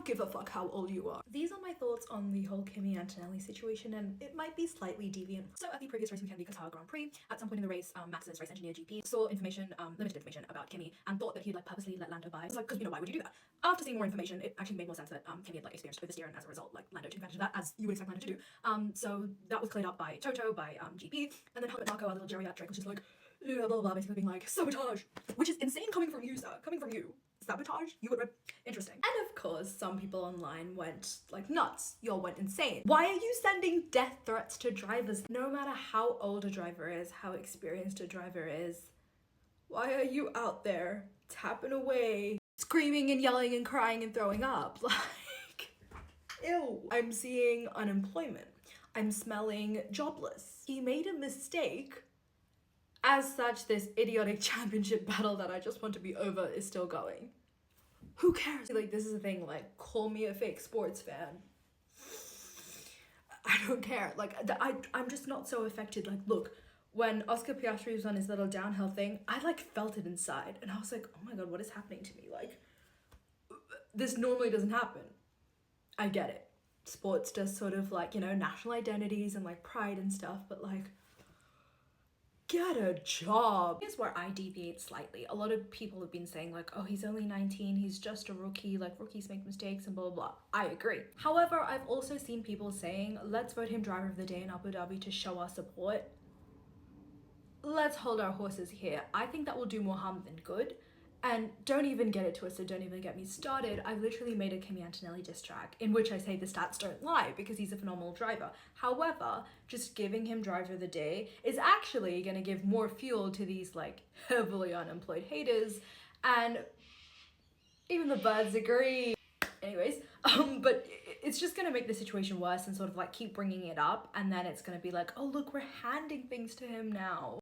give a fuck how old you are. These are my thoughts on the whole Kimi Antonelli situation, and it might be slightly deviant. So at the previous race weekend, the Qatar Grand Prix, at some point in the race, Max's race engineer GP saw information, limited information about Kimi, and thought that he'd like purposely let Lando by. It's like, because why would you do that? After seeing more information, it actually made more sense that Kimi had like experienced oversteer, and as a result, like Lando took advantage of that, as you would expect Lando to do. So that was cleared up by Toto, by GP, and then Helmut Marko, our little geriatric, was just like, blah, blah, blah, basically being like, sabotage, which is insane coming from you, sir, coming from you. Sabotage? You would interesting. And of course, some people online went like nuts. Y'all went insane. Why are you sending death threats to drivers? No matter how old a driver is, how experienced a driver is, why are you out there tapping away, screaming and yelling and crying and throwing up? Like, ew. I'm seeing unemployment. I'm smelling jobless. He made a mistake. As such, this idiotic championship battle that I just want to be over is still going. Who cares? Like, this is the thing, like, call me a fake sports fan. I don't care. Like, I'm just not so affected. Like, look, when Oscar Piastri was on his little downhill thing, I, like, felt it inside. And I was like, oh my god, what is happening to me? Like, this normally doesn't happen. I get it. Sports does sort of, like, you know, national identities and, like, pride and stuff, but, like, get a job. Here's where I deviate slightly. A lot of people have been saying like, oh, he's only 19, he's just a rookie, like rookies make mistakes and blah, blah, blah. I agree. However, I've also seen people saying, let's vote him driver of the day in Abu Dhabi to show our support. Let's hold our horses here. I think that will do more harm than good. And don't even get it twisted, don't even get me started. I've literally made a Kimi Antonelli diss track in which I say the stats don't lie because he's a phenomenal driver. However, just giving him driver of the day is actually gonna give more fuel to these like heavily unemployed haters, and even the birds agree. Anyways, but it's just gonna make the situation worse and sort of like keep bringing it up, and then it's gonna be like, oh look, we're handing things to him now.